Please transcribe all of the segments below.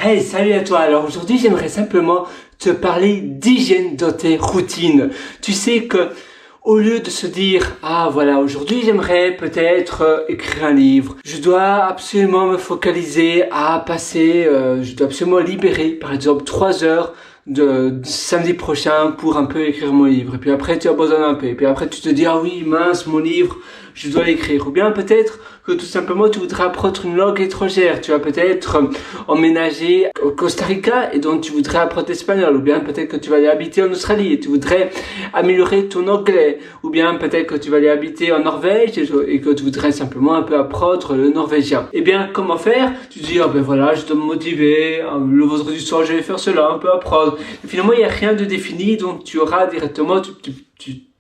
Hey, salut à toi. Alors aujourd'hui, j'aimerais simplement te parler d'hygiène dans tes routines. Tu sais que au lieu de se dire ah voilà, aujourd'hui j'aimerais peut-être écrire un livre, je dois absolument me focaliser à passer, je dois absolument libérer par exemple 3 heures de samedi prochain pour un peu écrire mon livre. Et puis après tu abandonnes un peu. Et puis après tu te dis ah oui mince mon livre, je dois l'écrire. Ou bien peut-être que tout simplement tu voudrais apprendre une langue étrangère. Tu vas peut-être emménager au Costa Rica et donc tu voudrais apprendre l'espagnol. Ou bien peut-être que tu vas aller habiter en Australie et tu voudrais améliorer ton anglais. Ou bien peut-être que tu vas aller habiter en Norvège et que tu voudrais simplement un peu apprendre le norvégien. Et bien comment faire? Tu te dis ah ben voilà, je dois me motiver, le vendredi soir je vais faire cela, un peu apprendre. Et finalement il n'y a rien de défini, donc tu auras directement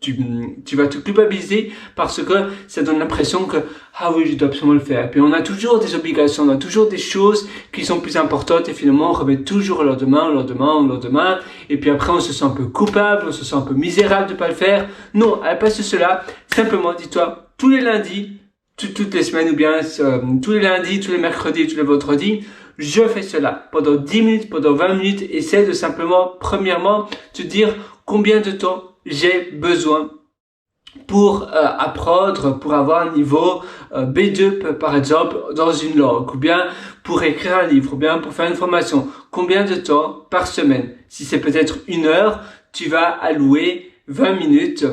tu vas te culpabiliser parce que ça donne l'impression que ah oui je dois absolument le faire. Et puis on a toujours des obligations, on a toujours des choses qui sont plus importantes et finalement on remet toujours le lendemain et puis après on se sent un peu coupable, on se sent un peu misérable de pas le faire. Non, à la place de cela, simplement dis-toi tous les lundis, toutes les semaines ou bien tous les lundis, tous les mercredis, tous les vendredis, je fais cela pendant 10 minutes, pendant 20 minutes. Essaie de simplement, premièrement, te dire combien de temps j'ai besoin pour apprendre, pour avoir un niveau B2 par exemple dans une langue, ou bien pour écrire un livre, ou bien pour faire une formation. Combien de temps par semaine? Si c'est peut-être 1 heure, tu vas allouer 20 minutes.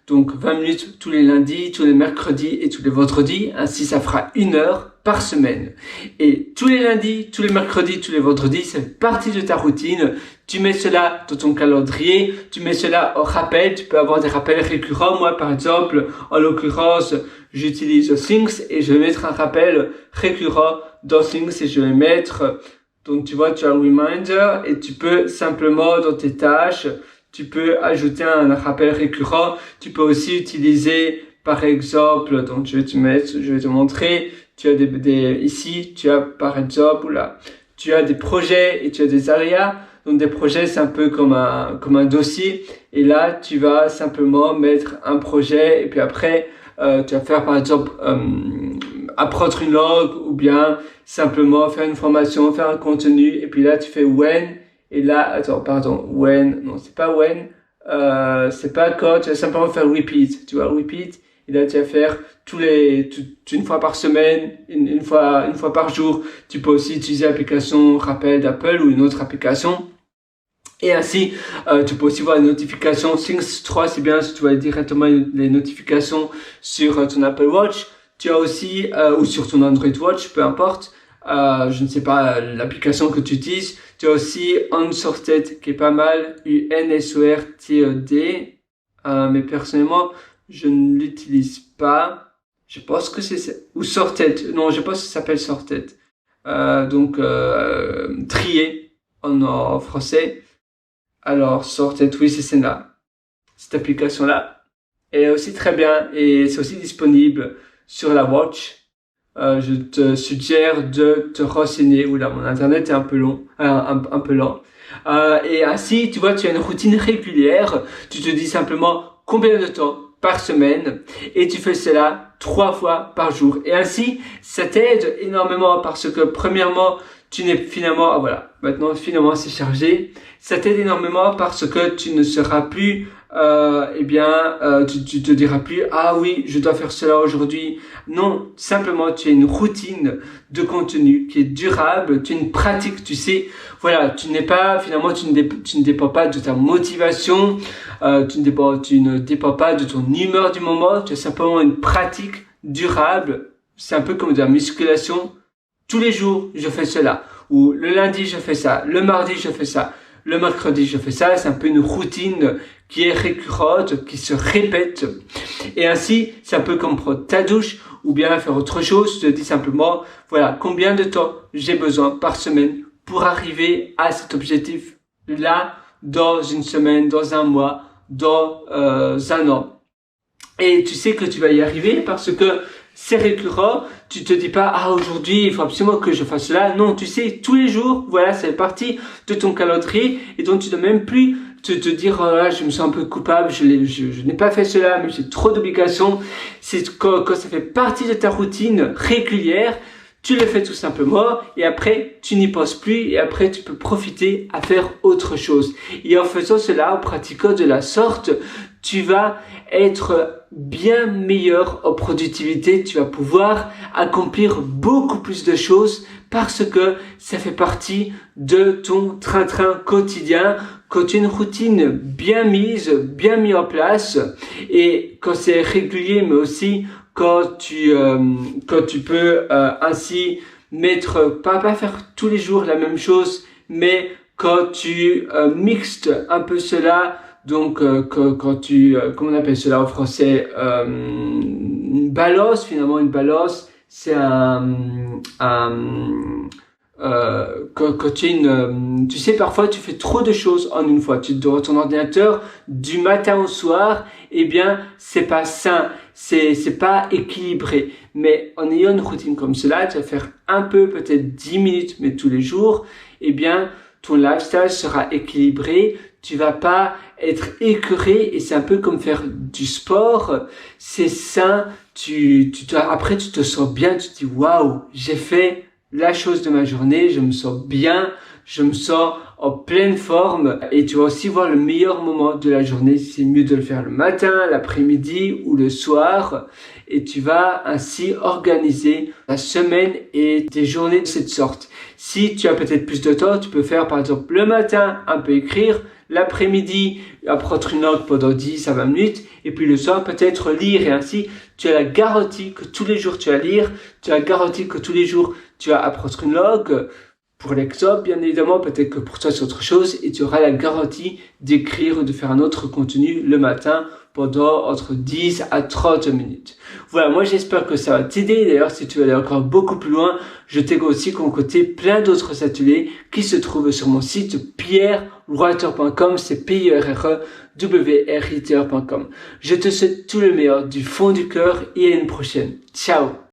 Donc 20 minutes tous les lundis, tous les mercredis et tous les vendredis. Ainsi, ça fera 1 heure par semaine. Et tous les lundis, tous les mercredis, tous les vendredis, c'est partie de ta routine. Tu mets cela dans ton calendrier, tu mets cela au rappel. Tu peux avoir des rappels récurrents. Moi, par exemple, en l'occurrence, j'utilise Things et je vais mettre un rappel récurrent dans Things et je vais mettre, donc tu vois, tu as un reminder et tu peux simplement dans tes tâches, tu peux ajouter un rappel récurrent. Tu peux aussi utiliser, par exemple, donc je vais te montrer. Tu as ici, tu as par exemple, là, tu as des projets et tu as des areas. Donc des projets, c'est un peu comme un dossier. Et là, tu vas simplement mettre un projet et puis après, tu vas faire par exemple apprendre une langue ou bien simplement faire une formation, faire un contenu. Et puis là, tu fais when. Et là, when, non, c'est pas when, c'est pas quand, tu vas simplement faire repeat, tu vois, repeat, et là, tu vas faire une fois par semaine, une fois par jour. Tu peux aussi utiliser l'application rappel d'Apple ou une autre application. Et ainsi, tu peux aussi voir les notifications. Things 3, c'est bien si tu vois directement les notifications sur ton Apple Watch. Tu as aussi, ou sur ton Android Watch, peu importe. Je ne sais pas l'application que tu utilises. Tu as aussi Unsorted qui est pas mal, Unsorted, mais personnellement je ne l'utilise pas. Je pense que c'est ou Sorted. Non, je pense que ça s'appelle Sorted. Donc trier en français. Alors Sorted, oui c'est celle-là. Cette application-là, elle est aussi très bien et c'est aussi disponible sur la Watch. Je te suggère de te renseigner. Oula, mon internet est un peu long, un peu lent. Et ainsi, tu vois, tu as une routine régulière. Tu te dis simplement combien de temps par semaine et tu fais cela 3 fois par jour. Et ainsi, ça t'aide énormément parce que premièrement, tu n'es finalement, voilà, maintenant finalement c'est chargé. Ça t'aide énormément parce que tu ne seras plus, tu te diras plus, ah oui, je dois faire cela aujourd'hui. Non, simplement tu as une routine de contenu qui est durable, tu as une pratique, tu sais, voilà, tu ne dépends pas de ta motivation, tu ne dépends pas de ton humeur du moment, tu as simplement une pratique durable. C'est un peu comme de la musculation. Tous les jours, je fais cela. Ou le lundi, je fais ça. Le mardi, je fais ça. Le mercredi, je fais ça. C'est un peu une routine qui est récurrente, qui se répète. Et ainsi, c'est un peu comme prendre ta douche ou bien faire autre chose. Je te dis simplement, voilà, combien de temps j'ai besoin par semaine pour arriver à cet objectif-là dans une semaine, dans un mois, dans un an. Et tu sais que tu vas y arriver parce que c'est récurrent, tu te dis pas ah aujourd'hui il faut absolument que je fasse cela. Non, tu sais tous les jours, voilà, c'est partie de ton calendrier et donc tu ne dois même plus te dire oh là, je me sens un peu coupable, je n'ai pas fait cela, mais j'ai trop d'obligations. C'est quand ça fait partie de ta routine régulière, Tu le fais tout simplement et après, tu n'y penses plus et après, tu peux profiter à faire autre chose. Et en faisant cela, en pratiquant de la sorte, tu vas être bien meilleur en productivité. Tu vas pouvoir accomplir beaucoup plus de choses parce que ça fait partie de ton train-train quotidien. Quand tu as une routine bien mise, bien mise en place et quand c'est régulier, mais aussi quand tu peux ainsi mettre, pas faire tous les jours la même chose, mais quand tu mixtes un peu cela, donc quand tu, comment on appelle cela en français, une balance, finalement une balance, c'est quand tu as tu sais, parfois tu fais trop de choses en une fois. Tu dois ton ordinateur du matin au soir, eh bien, c'est pas sain, c'est pas équilibré. Mais en ayant une routine comme cela, tu vas faire un peu, peut-être 10 minutes, mais tous les jours, eh bien, ton lifestyle sera équilibré. Tu vas pas être écœuré et c'est un peu comme faire du sport. C'est sain. Après, tu te sens bien. Tu te dis, waouh, j'ai fait la chose de ma journée, je me sens bien, je me sens en pleine forme et tu vas aussi voir le meilleur moment de la journée. C'est mieux de le faire le matin, l'après-midi ou le soir et tu vas ainsi organiser la semaine et tes journées de cette sorte. Si tu as peut-être plus de temps, tu peux faire par exemple le matin un peu écrire, l'après-midi apprendre une langue pendant 10 à 20 minutes et puis le soir peut-être lire et ainsi tu as la garantie que tous les jours tu vas lire, tu as la garantie que tous les jours tu vas apprendre une langue. Pour l'exemple, bien évidemment, peut-être que pour toi c'est autre chose et tu auras la garantie d'écrire ou de faire un autre contenu le matin pendant entre 10 à 30 minutes. Voilà, moi j'espère que ça va t'aider. D'ailleurs, si tu veux aller encore beaucoup plus loin, je t'ai aussi concocté plein d'autres ateliers qui se trouvent sur mon site pierrewriter.com, c'est pierrewriter.com. Je te souhaite tout le meilleur du fond du cœur et à une prochaine. Ciao!